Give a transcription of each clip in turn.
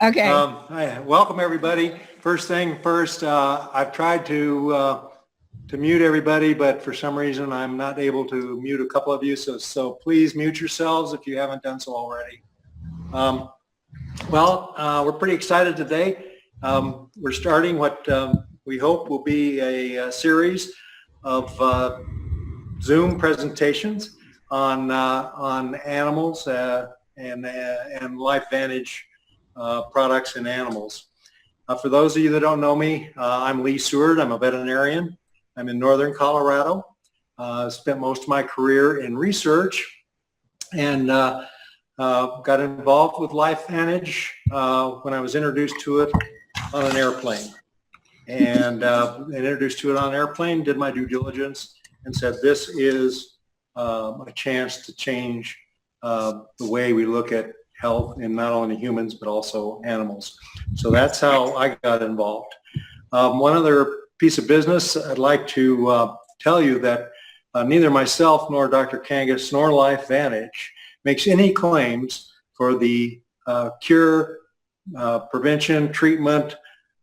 Okay. Hi, welcome everybody. First thing first, I've tried to mute everybody, but for some reason I'm not able to mute a couple of you. So please mute yourselves if you haven't done so already. We're pretty excited today. We're starting what we hope will be a series of Zoom presentations on animals and LifeVantage products and animals. For those of you that don't know me, I'm Seward. I'm a veterinarian. I'm in northern Colorado. Spent most of my career in research and got involved with LifeVantage when I was introduced to it on an airplane. And introduced to it on an airplane, did my due diligence, and said this is a chance to change the way we look at health in not only humans but also animals. So that's how I got involved. One other piece of business I'd like to tell you that neither myself nor Dr. Kangas nor LifeVantage makes any claims for the cure, prevention, treatment,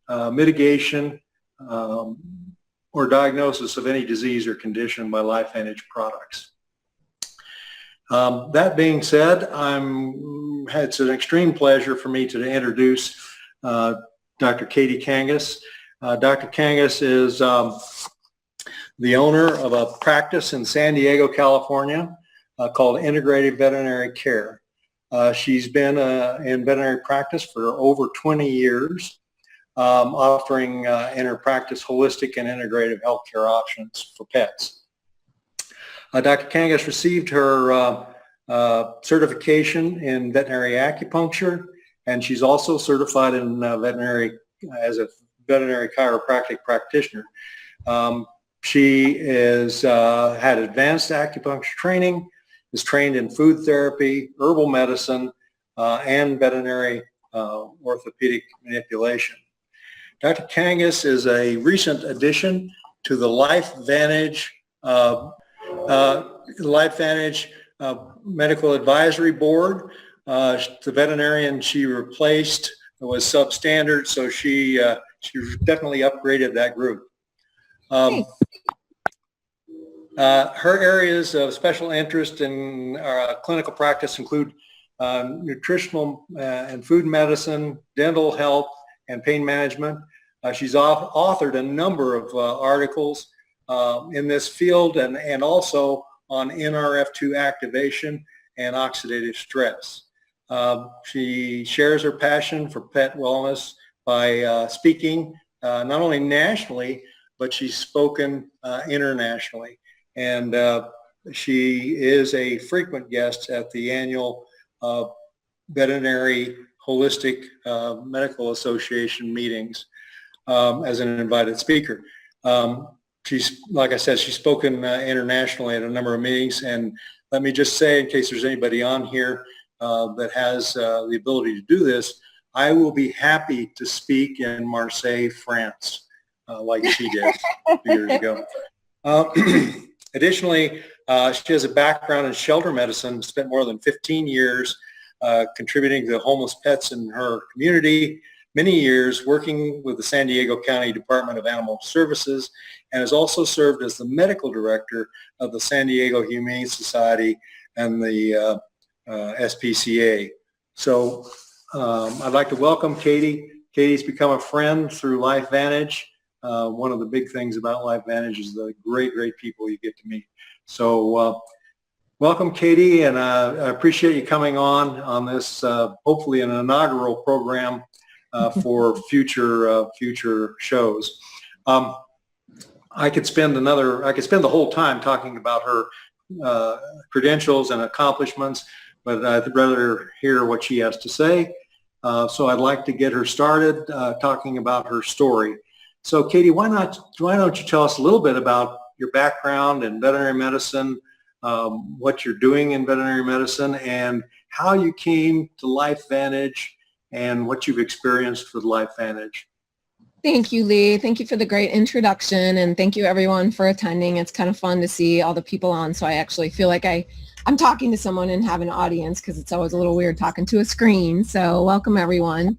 mitigation, or diagnosis of any disease or condition by LifeVantage products. That being said, it's an extreme pleasure for me to introduce Dr. Katie Kangas. Dr. Kangas is the owner of a practice in San Diego, California called Integrated Veterinary Care. She's been in veterinary practice for over 20 years, offering in her practice holistic and integrative healthcare options for pets. Dr. Kangas received her certification in veterinary acupuncture, and she's also certified in as a veterinary chiropractic practitioner. She had advanced acupuncture training, is trained in food therapy, herbal medicine, and veterinary orthopedic manipulation. Dr. Kangas is a recent addition to the LifeVantage Medical Advisory Board. The veterinarian she replaced was substandard, so she definitely upgraded that group. Her areas of special interest in clinical practice include nutritional and food medicine, dental health, and pain management. She's authored a number of articles in this field and also on Nrf2 activation and oxidative stress. She shares her passion for pet wellness by speaking not only nationally, but she's spoken internationally. And she is a frequent guest at the annual Veterinary Holistic Medical Association meetings as an invited speaker. She's, like I said, she's spoken internationally at a number of meetings. And let me just say, in case there's anybody on here that has the ability to do this, I will be happy to speak in Marseille, France, like she did a few years ago. Additionally, she has a background in shelter medicine, spent more than 15 years contributing to homeless pets in her community, many years working with the San Diego County Department of Animal Services, and has also served as the medical director of the San Diego Humane Society and the SPCA. So I'd like to welcome Katie. Katie's become a friend through LifeVantage. One of the big things about LifeVantage is the great people you get to meet. So welcome, Katie, and I appreciate you coming on this, hopefully an inaugural program for future shows. I could spend the whole time talking about her credentials and accomplishments, but I'd rather hear what she has to say. So I'd like to get her started talking about her story. So Katie, why don't you tell us a little bit about your background in veterinary medicine, what you're doing in veterinary medicine, and how you came to LifeVantage and what you've experienced with LifeVantage. Thank you, Lee. Thank you for the great introduction, and thank you everyone for attending. It's kind of fun to see all the people on, so I actually feel like I'm talking to someone and have an audience, because it's always a little weird talking to a screen. So welcome everyone.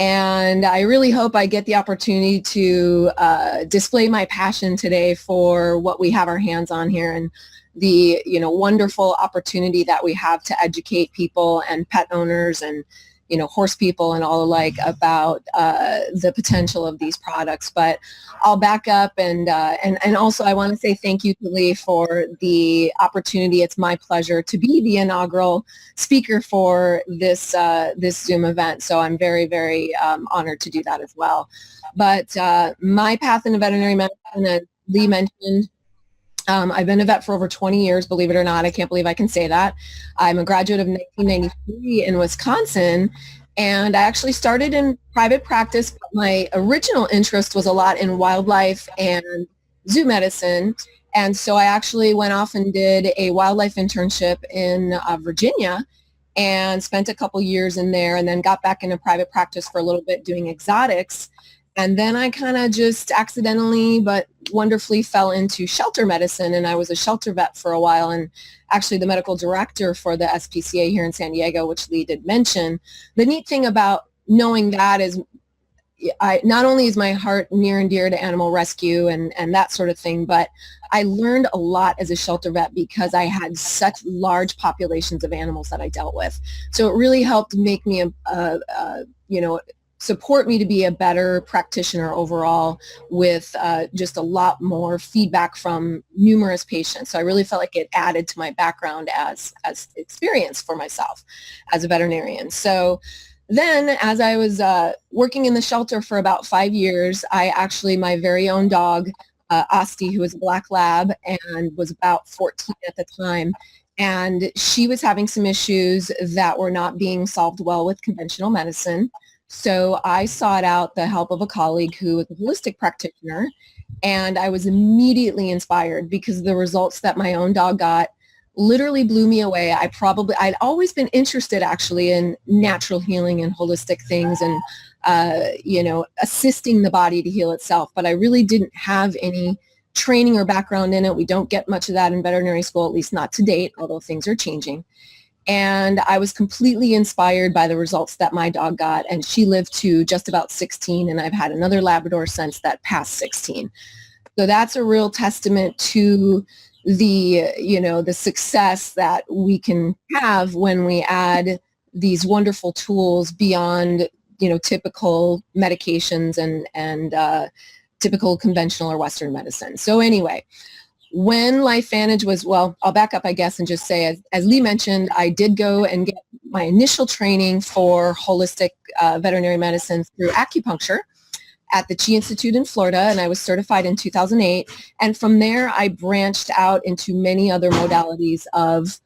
And I really hope I get the opportunity to display my passion today for what we have our hands on here, and the wonderful opportunity that we have to educate people and pet owners and horse people and all alike about the potential of these products. But I'll back up and also I want to say thank you to Lee for the opportunity. It's my pleasure to be the inaugural speaker for this Zoom event. So I'm very, very honored to do that as well. But my path into veterinary medicine, as Lee mentioned, I've been a vet for over 20 years, believe it or not. I can't believe I can say that. I'm a graduate of 1993 in Wisconsin, and I actually started in private practice. My original interest was a lot in wildlife and zoo medicine, and so I actually went off and did a wildlife internship in Virginia and spent a couple years in there, and then got back into private practice for a little bit doing exotics. And then I kind of just accidentally but wonderfully fell into shelter medicine, and I was a shelter vet for a while, and actually the medical director for the SPCA here in San Diego, which Lee did mention. The neat thing about knowing that is not only is my heart near and dear to animal rescue and that sort of thing, but I learned a lot as a shelter vet because I had such large populations of animals that I dealt with. So it really helped make me support me to be a better practitioner overall, with just a lot more feedback from numerous patients. So I really felt like it added to my background as experience for myself as a veterinarian. So then as I was working in the shelter for about 5 years, my very own dog, Asti, who was a black lab and was about 14 at the time, and she was having some issues that were not being solved well with conventional medicine. So I sought out the help of a colleague who was a holistic practitioner, and I was immediately inspired because the results that my own dog got literally blew me away. I'd always been interested actually in natural healing and holistic things and, assisting the body to heal itself, but I really didn't have any training or background in it. We don't get much of that in veterinary school, at least not to date, although things are changing. And I was completely inspired by the results that my dog got, and she lived to just about 16, and I've had another Labrador since that passed 16. So that's a real testament to the success that we can have when we add these wonderful tools beyond, typical medications and typical conventional or Western medicine. So anyway, when LifeVantage was, I'll back up, I guess, and just say, as Lee mentioned, I did go and get my initial training for holistic veterinary medicine through acupuncture at the Chi Institute in Florida, and I was certified in 2008. And from there, I branched out into many other modalities of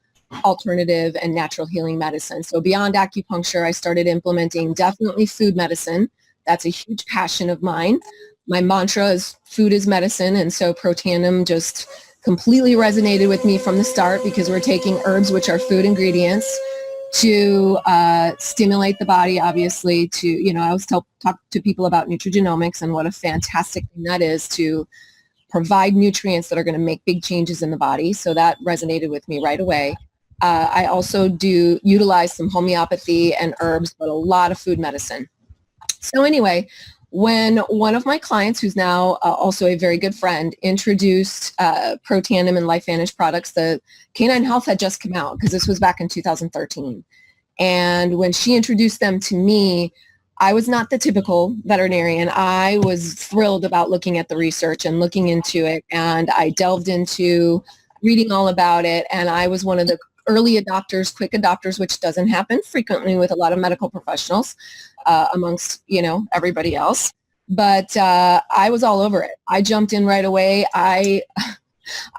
alternative and natural healing medicine. So beyond acupuncture, I started implementing definitely food medicine. That's a huge passion of mine. My mantra is food is medicine, and so Protandim just completely resonated with me from the start because we're taking herbs, which are food ingredients, to stimulate the body, obviously, to, I always talk to people about nutrigenomics and what a fantastic thing that is to provide nutrients that are going to make big changes in the body. So that resonated with me right away. I also do utilize some homeopathy and herbs, but a lot of food medicine. So anyway, when one of my clients, who's now also a very good friend, introduced Protandim and LifeVantage products, the Canine Health had just come out because this was back in 2013. And when she introduced them to me, I was not the typical veterinarian. I was thrilled about looking at the research and looking into it, and I delved into reading all about it, and I was one of the early adopters, quick adopters, which doesn't happen frequently with a lot of medical professionals amongst, everybody else. But I was all over it. I jumped in right away.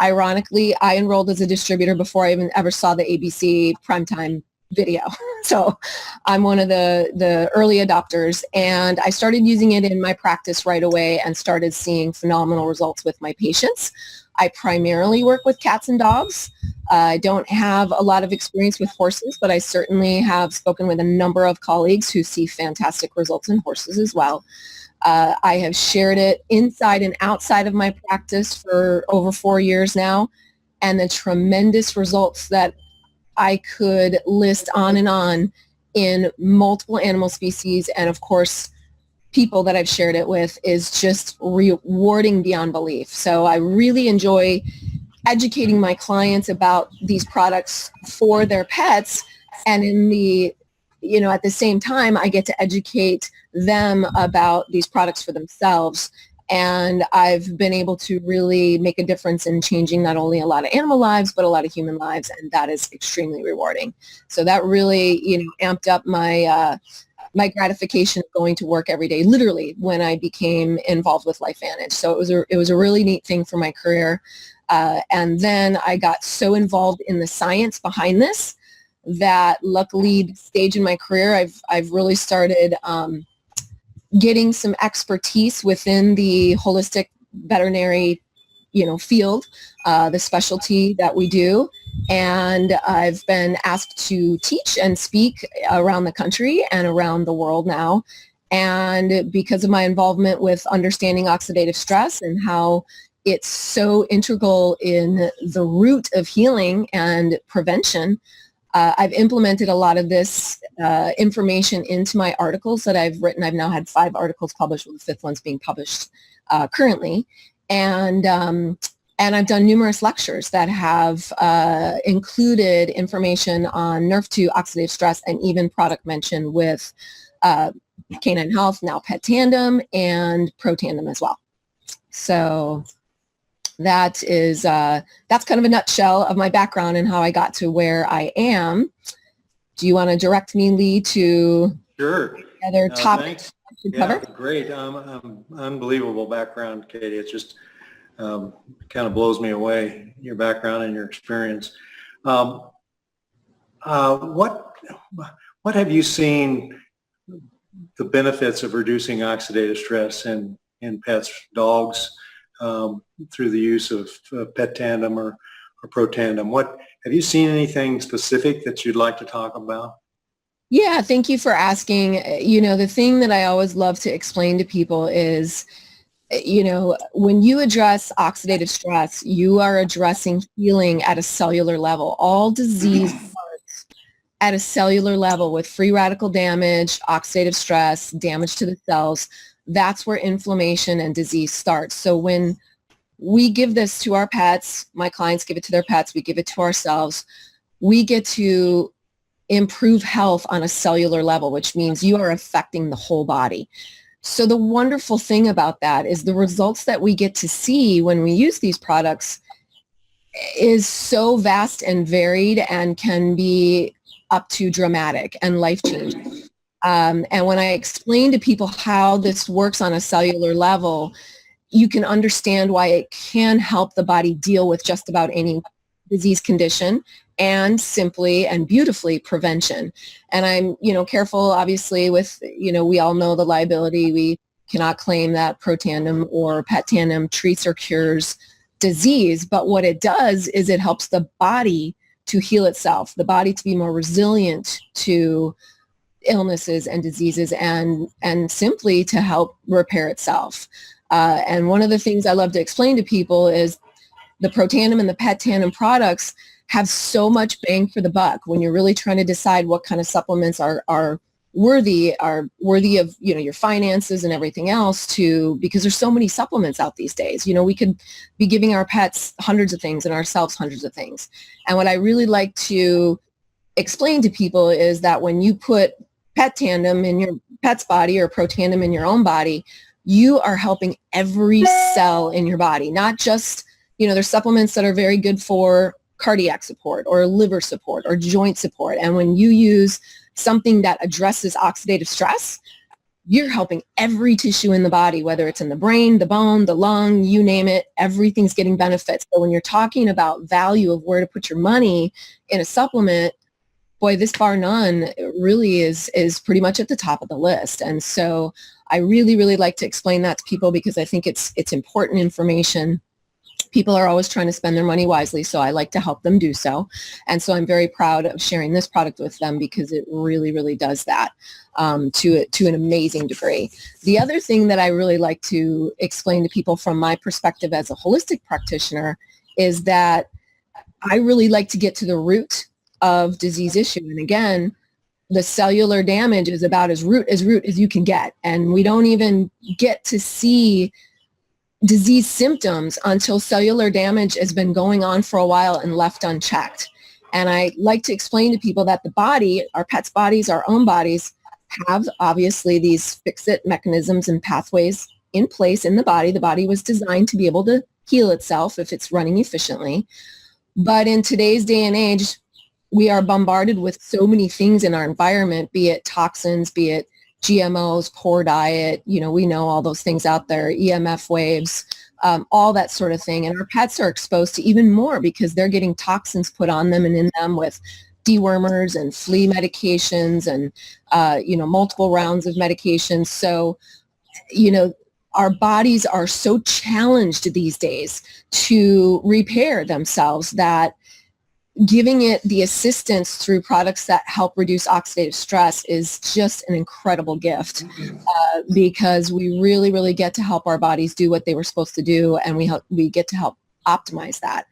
Ironically, I enrolled as a distributor before I even ever saw the ABC primetime video. So I'm one of the early adopters, and I started using it in my practice right away and started seeing phenomenal results with my patients. I primarily work with cats and dogs. I don't have a lot of experience with horses, but I certainly have spoken with a number of colleagues who see fantastic results in horses as well. I have shared it inside and outside of my practice for over 4 years now, and the tremendous results that I could list on and on in multiple animal species, and of course, people that I've shared it with, is just rewarding beyond belief. So I really enjoy educating my clients about these products for their pets, and at the same time, I get to educate them about these products for themselves. And I've been able to really make a difference in changing not only a lot of animal lives, but a lot of human lives. And that is extremely rewarding. So that really, amped up my gratification of going to work every day, literally, when I became involved with LifeVantage. So it was a really neat thing for my career. And then I got so involved in the science behind this that luckily, this stage in my career, I've really started getting some expertise within the holistic veterinary, field, the specialty that we do. And I've been asked to teach and speak around the country and around the world now. And because of my involvement with understanding oxidative stress and how it's so integral in the root of healing and prevention, I've implemented a lot of this information into my articles that I've written. I've now had 5 articles published, with the 5th one's being published currently. And I've done numerous lectures that have included information on Nrf2, oxidative stress, and even product mention with Canine Health, now Pet Tandem, and Pro Tandem as well. So that's kind of a nutshell of my background and how I got to where I am. Do you want to direct me, Lee, to Sure. other topics to cover? Great. Unbelievable background, Katie. It's just kind of blows me away, your background and your experience. What have you seen the benefits of reducing oxidative stress in pets, dogs, through the use of Pet Tandem or Pro Tandem? Have you seen anything specific that you'd like to talk about? Yeah, thank you for asking. The thing that I always love to explain to people is, when you address oxidative stress, you are addressing healing at a cellular level. All disease starts at a cellular level with free radical damage, oxidative stress, damage to the cells. That's where inflammation and disease starts. So when we give this to our pets, my clients give it to their pets, we give it to ourselves, we get to improve health on a cellular level, which means you are affecting the whole body. So the wonderful thing about that is the results that we get to see when we use these products is so vast and varied and can be up to dramatic and life-changing. And when I explain to people how this works on a cellular level, you can understand why it can help the body deal with just about any disease condition, and simply and beautifully prevention. And I'm, careful, obviously, with, we all know the liability. We cannot claim that Pro Tandem or Pet Tandem treats or cures disease, but what it does is it helps the body to heal itself, the body to be more resilient to illnesses and diseases, and simply to help repair itself. And one of the things I love to explain to people is the Pro Tandem and the Pet Tandem products have so much bang for the buck when you're really trying to decide what kind of supplements are worthy of your finances and everything else, because there's so many supplements out these days. We could be giving our pets hundreds of things and ourselves hundreds of things. And what I really like to explain to people is that when you put Pet Tandem in your pet's body or Pro Tandem in your own body, you are helping every cell in your body, not just, there's supplements that are very good for cardiac support or liver support or joint support. And when you use something that addresses oxidative stress, you're helping every tissue in the body, whether it's in the brain, the bone, the lung, you name it, everything's getting benefits. So when you're talking about value of where to put your money in a supplement, boy, this bar none really is pretty much at the top of the list. And so I really, really like to explain that to people because I think it's important information. People are always trying to spend their money wisely, so I like to help them do so. And so I'm very proud of sharing this product with them because it really, really does that to an amazing degree. The other thing that I really like to explain to people from my perspective as a holistic practitioner is that I really like to get to the root of disease issue. And again, the cellular damage is about as root as you can get. And we don't even get to see disease symptoms until cellular damage has been going on for a while and left unchecked. And I like to explain to people that the body, our pets' bodies, our own bodies, have obviously these fix-it mechanisms and pathways in place in the body. The body was designed to be able to heal itself if it's running efficiently. But in today's day and age, we are bombarded with so many things in our environment, be it toxins, be it GMOs, poor diet, we know all those things out there, EMF waves, all that sort of thing. And our pets are exposed to even more because they're getting toxins put on them and in them with dewormers and flea medications and, multiple rounds of medications. So, our bodies are so challenged these days to repair themselves that giving it the assistance through products that help reduce oxidative stress is just an incredible gift because we really, really get to help our bodies do what they were supposed to do, and we get to help optimize that.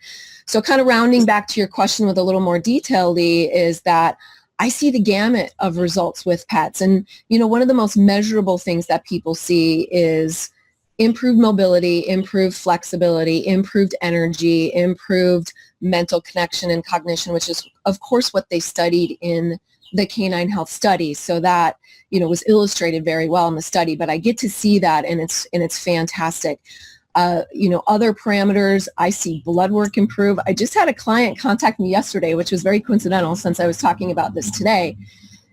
So kind of rounding back to your question with a little more detail, Lee, is that I see the gamut of results with pets. And, one of the most measurable things that people see is improved mobility, improved flexibility, improved energy, improved mental connection and cognition, which is, of course, what they studied in the canine health study. So that, was illustrated very well in the study, but I get to see that, and it's fantastic. Other parameters, I see blood work improve. I just had a client contact me yesterday, which was very coincidental since I was talking about this today.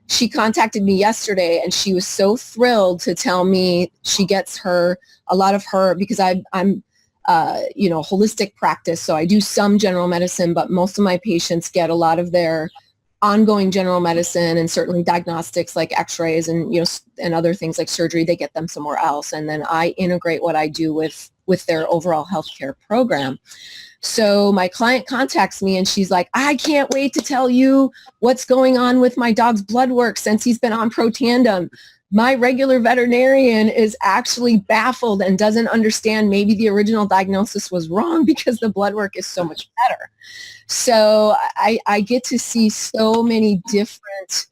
She contacted me yesterday, and she was so thrilled to tell me she gets a lot of her, because I'm holistic practice. So I do some general medicine, but most of my patients get a lot of their ongoing general medicine and certainly diagnostics like x-rays and, and other things like surgery, they get them somewhere else. And then I integrate what I do with their overall healthcare program. So my client contacts me and she's like, I can't wait to tell you what's going on with my dog's blood work since he's been on Protandim. My regular veterinarian is actually baffled and doesn't understand maybe the original diagnosis was wrong because the blood work is so much better. So I get to see so many different,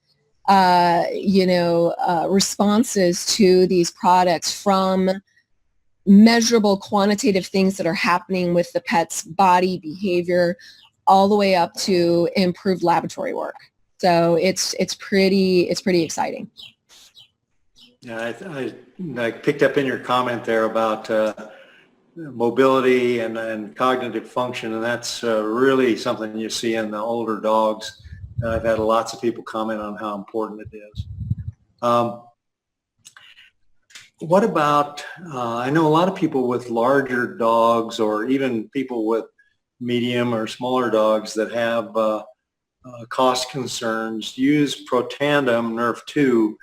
responses to these products, from measurable quantitative things that are happening with the pet's body behavior all the way up to improved laboratory work. So it's pretty exciting. Yeah, I picked up in your comment there about mobility and cognitive function, and that's really something you see in the older dogs. I've had lots of people comment on how important it is. What about, I know a lot of people with larger dogs, or even people with medium or smaller dogs that have cost concerns, use Protandim Nrf2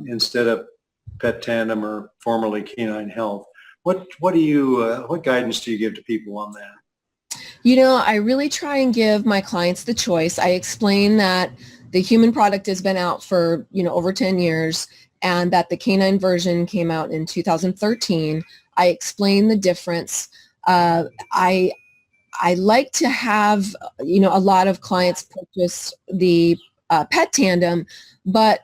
instead of Pet Tandem or formerly Canine Health. What guidance do you give to people on that? I really try and give my clients the choice. I explain that the human product has been out for, over 10 years, and that the canine version came out in 2013. I explain the difference. I like to have, a lot of clients purchase the Pet Tandem, but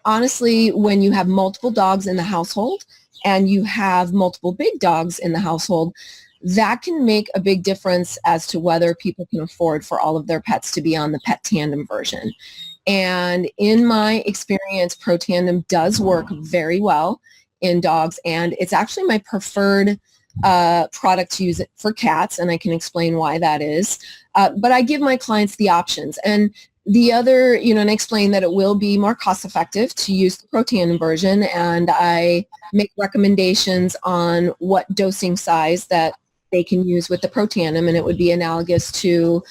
honestly, when you have multiple dogs in the household and you have multiple big dogs in the household, that can make a big difference as to whether people can afford for all of their pets to be on the Pet Tandem version. And in my experience, Protandim does work very well in dogs, and it's actually my preferred product to use it for cats, and I can explain why that is. But I give my clients the options. And the other, and I explain that it will be more cost effective to use the Protandim version, and I make recommendations on what dosing size that they can use with the Protandim, and it would be analogous to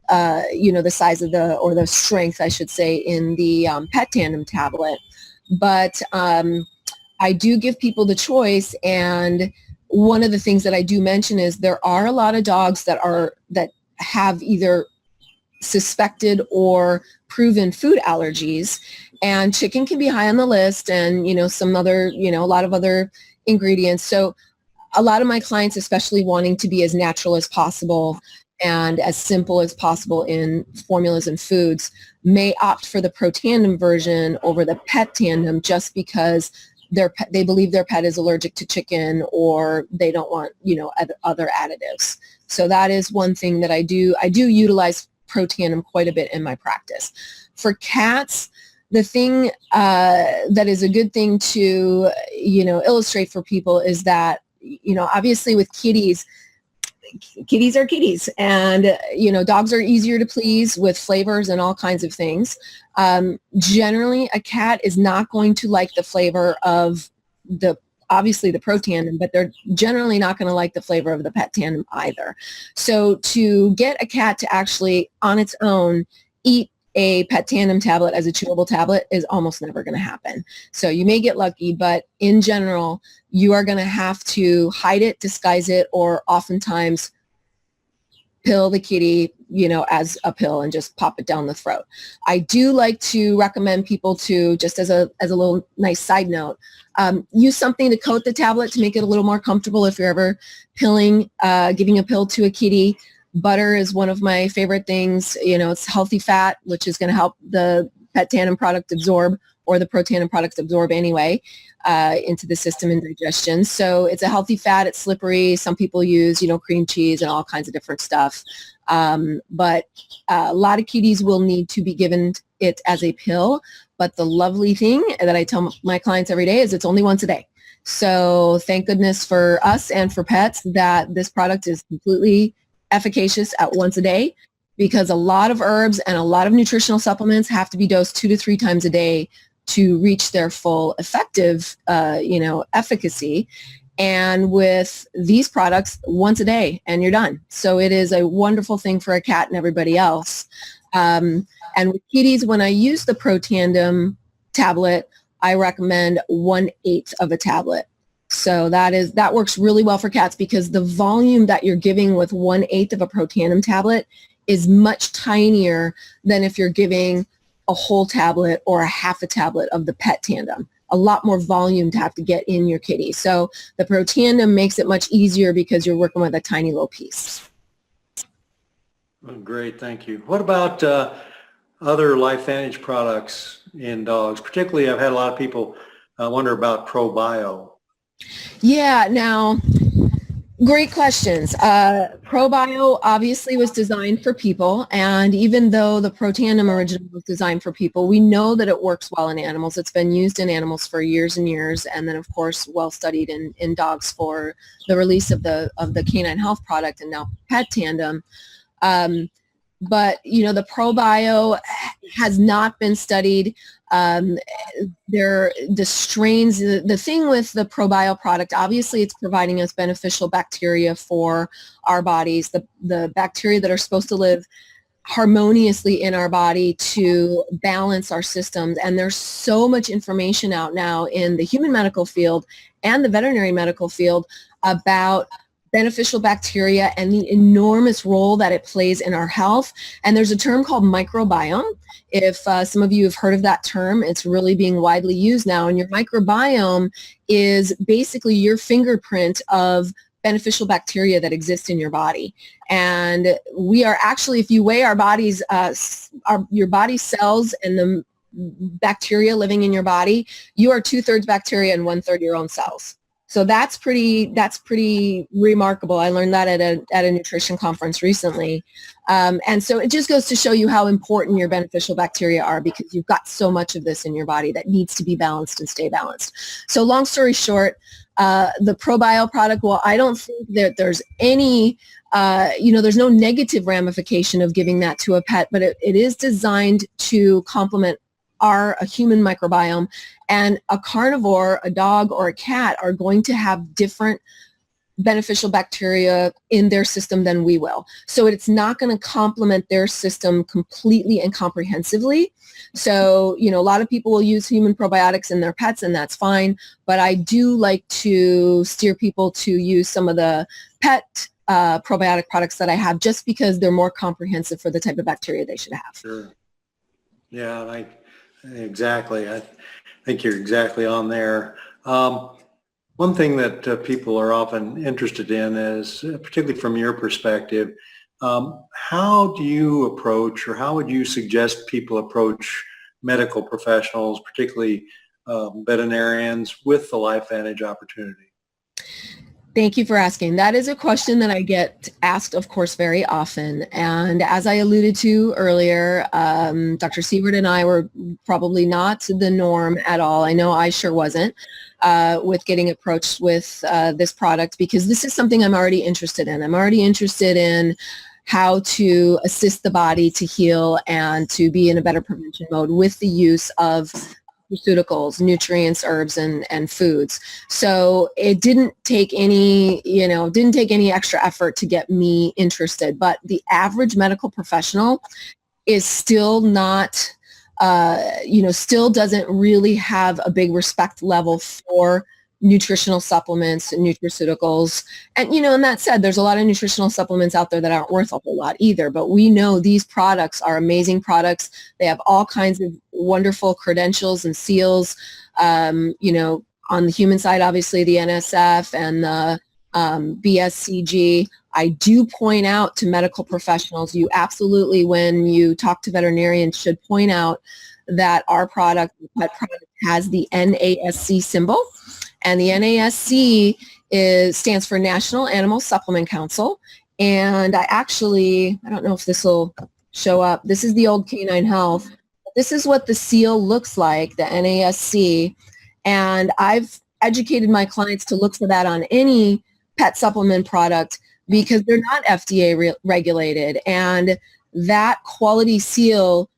the size of or the strength, I should say, in the Pet Tandem tablet. But I do give people the choice, and one of the things that I do mention is there are a lot of dogs that have either suspected or proven food allergies, and chicken can be high on the list, and some other, a lot of other ingredients. So a lot of my clients, especially wanting to be as natural as possible, and as simple as possible in formulas and foods may opt for the Protandim version over the pet tandem just because they believe their pet is allergic to chicken, or they don't want, other additives. So that is one thing that I do utilize Protandim quite a bit in my practice. For cats, the thing that is a good thing to, illustrate for people is that, obviously with kitties are kitties, and dogs are easier to please with flavors and all kinds of things. Generally, a cat is not going to like the flavor of obviously the Protandim, but they're generally not going to like the flavor of the pet tandem either. So to get a cat to actually on its own eat a pet tandem tablet as a chewable tablet is almost never going to happen. So you may get lucky, but in general, you are going to have to hide it, disguise it, or oftentimes pill the kitty, as a pill and just pop it down the throat. I do like to recommend people to, just as a little nice side note, use something to coat the tablet to make it a little more comfortable if you're ever pilling, giving a pill to a kitty. Butter is one of my favorite things. It's healthy fat, which is going to help the pet tandem product absorb, or the Protandim product absorb anyway, into the system and digestion. So it's a healthy fat. It's slippery. Some people use, cream cheese and all kinds of different stuff. But a lot of kitties will need to be given it as a pill. But the lovely thing that I tell my clients every day is it's only once a day. So thank goodness for us and for pets that this product is completely efficacious at once a day, because a lot of herbs and a lot of nutritional supplements have to be dosed 2 to 3 times a day to reach their full effective, efficacy. And with these products, once a day and you're done. So it is a wonderful thing for a cat and everybody else. And with kitties, when I use the Protandim tablet, I recommend 1/8 of a tablet. So that works really well for cats, because the volume that you're giving with 1/8 of a Protandim tablet is much tinier than if you're giving a whole tablet or a half a tablet of the pet tandem. A lot more volume to have to get in your kitty. So the Protandim makes it much easier because you're working with a tiny little piece. Oh, great, thank you. What about other LifeVantage products in dogs? Particularly, I've had a lot of people wonder about ProBio. Yeah, now, great questions. ProBio obviously was designed for people, and even though the Protandim originally was designed for people, we know that it works well in animals. It's been used in animals for years and years, and then of course well studied in dogs for the release of the canine health product, and now pet tandem. But the ProBio has not been studied. The strains, the thing with the ProBio product, obviously it's providing us beneficial bacteria for our bodies, the bacteria that are supposed to live harmoniously in our body to balance our systems. And there's so much information out now in the human medical field and the veterinary medical field about beneficial bacteria and the enormous role that it plays in our health. And there's a term called microbiome. If some of you have heard of that term, it's really being widely used now. And your microbiome is basically your fingerprint of beneficial bacteria that exist in your body. And we are actually, if you weigh our bodies, your body cells and the bacteria living in your body, you are 2/3 bacteria and 1/3 your own cells. So that's pretty remarkable. I learned that at a nutrition conference recently. And so it just goes to show you how important your beneficial bacteria are, because you've got so much of this in your body that needs to be balanced and stay balanced. So long story short, the ProBio product, well, I don't think that there's any, there's no negative ramification of giving that to a pet, but it is designed to complement a human microbiome. And a carnivore, a dog or a cat, are going to have different beneficial bacteria in their system than we will. So it's not going to complement their system completely and comprehensively. So, a lot of people will use human probiotics in their pets, and that's fine. But I do like to steer people to use some of the pet probiotic products that I have, just because they're more comprehensive for the type of bacteria they should have. Sure. Yeah, exactly. I think you're exactly on there. One thing that people are often interested in is, particularly from your perspective, How do you approach, or how would you suggest people approach medical professionals, particularly veterinarians, with the LifeVantage opportunity? Thank you for asking. That is a question that I get asked, of course, very often. And as I alluded to earlier, Dr. Seward and I were probably not the norm at all. I know I sure wasn't with getting approached with this product, because this is something I'm already interested in. I'm already interested in how to assist the body to heal and to be in a better prevention mode with the use of nutraceuticals, nutrients, herbs, and foods. So it didn't take any extra effort to get me interested. But the average medical professional is still not, still doesn't really have a big respect level for nutritional supplements and nutraceuticals. And that said, there's a lot of nutritional supplements out there that aren't worth a whole lot either, but we know these products are amazing products. They have all kinds of wonderful credentials and seals. On the human side, obviously the NSF and the BSCG. I do point out to medical professionals, you absolutely, when you talk to veterinarians, should point out that our product has the NASC symbol. And the NASC stands for National Animal Supplement Council. And I don't know if this will show up. This is the old Canine Health. This is what the seal looks like, the NASC. And I've educated my clients to look for that on any pet supplement product because they're not FDA regulated. And that quality seal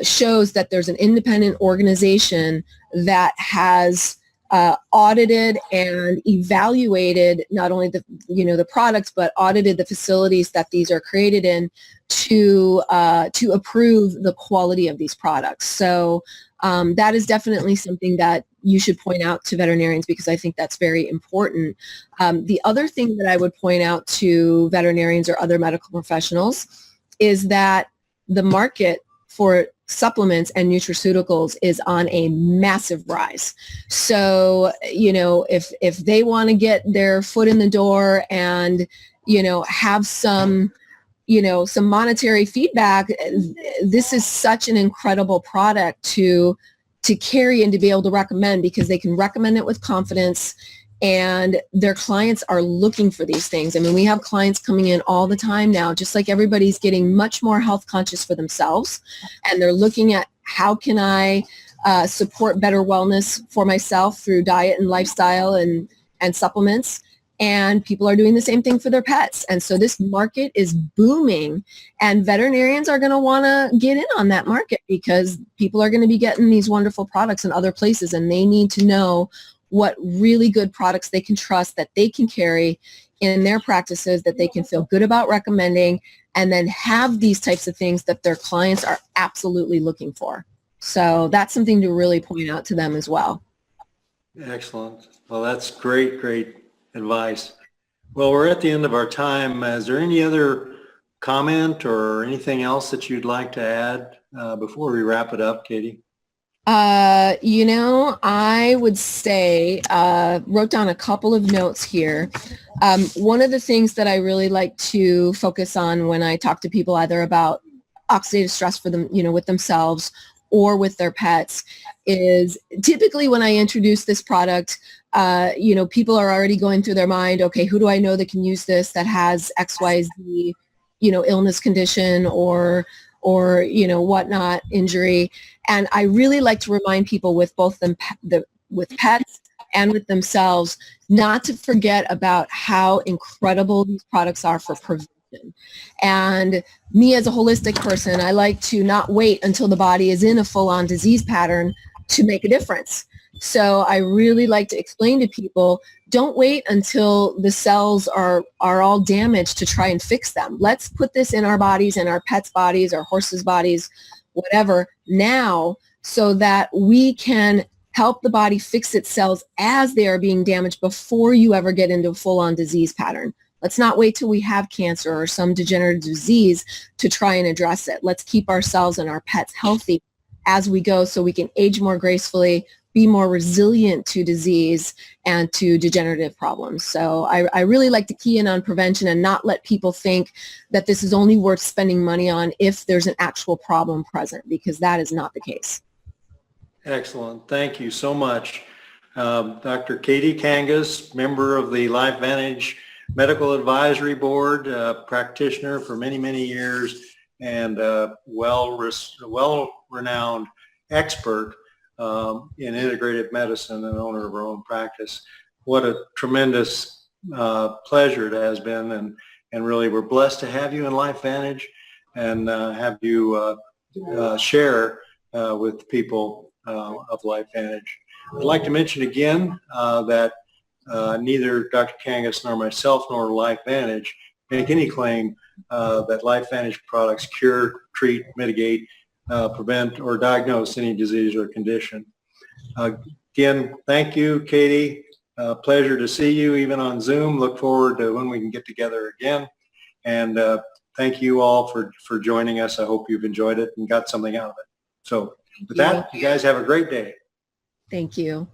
shows that there's an independent organization that has audited and evaluated not only the products, but audited the facilities that these are created in to approve the quality of these products. So that is definitely something that you should point out to veterinarians, because I think that's very important. The other thing that I would point out to veterinarians or other medical professionals is that the market for supplements and nutraceuticals is on a massive rise. So, if they want to get their foot in the door and, have some monetary feedback, this is such an incredible product to carry and to be able to recommend, because they can recommend it with confidence. And their clients are looking for these things. I mean, we have clients coming in all the time now, just like everybody's getting much more health conscious for themselves. And they're looking at, how can I support better wellness for myself through diet and lifestyle and supplements? And people are doing the same thing for their pets. And so this market is booming, and veterinarians are going to want to get in on that market, because people are going to be getting these wonderful products in other places, and they need to know what really good products they can trust, that they can carry in their practices, that they can feel good about recommending, and then have these types of things that their clients are absolutely looking for. So that's something to really point out to them as well. Excellent. Well, that's great advice. Well, we're at the end of our time. Is there any other comment or anything else that you'd like to add before we wrap it up, Katie? I would say, wrote down a couple of notes here. One of the things that I really like to focus on when I talk to people either about oxidative stress for them, with themselves or with their pets, is typically when I introduce this product, people are already going through their mind, okay, who do I know that can use this, that has XYZ, illness, condition, or whatnot, injury. And I really like to remind people with both with pets and with themselves, not to forget about how incredible these products are for prevention. And me as a holistic person, I like to not wait until the body is in a full-on disease pattern to make a difference. So I really like to explain to people, don't wait until the cells are all damaged to try and fix them. Let's put this in our bodies, in our pets' bodies, our horses' bodies, whatever, now, so that we can help the body fix its cells as they are being damaged before you ever get into a full-on disease pattern. Let's not wait till we have cancer or some degenerative disease to try and address it. Let's keep ourselves and our pets healthy as we go, so we can age more gracefully, be more resilient to disease and to degenerative problems. So I really like to key in on prevention and not let people think that this is only worth spending money on if there's an actual problem present, because that is not the case. Excellent. Thank you so much. Dr. Katie Kangas, member of the LifeVantage Medical Advisory Board, practitioner for many, many years, and well-renowned expert in integrative medicine and owner of her own practice. What a tremendous pleasure it has been, and really we're blessed to have you in LifeVantage and have you share with people of LifeVantage. I'd like to mention again that neither Dr. Kangas nor myself nor LifeVantage make any claim that LifeVantage products cure, treat, mitigate, prevent, or diagnose any disease or condition. Again, thank you, Katie. Pleasure to see you even on Zoom. Look forward to when we can get together again. And thank you all for joining us. I hope you've enjoyed it and got something out of it. So with that, you guys have a great day. Thank you.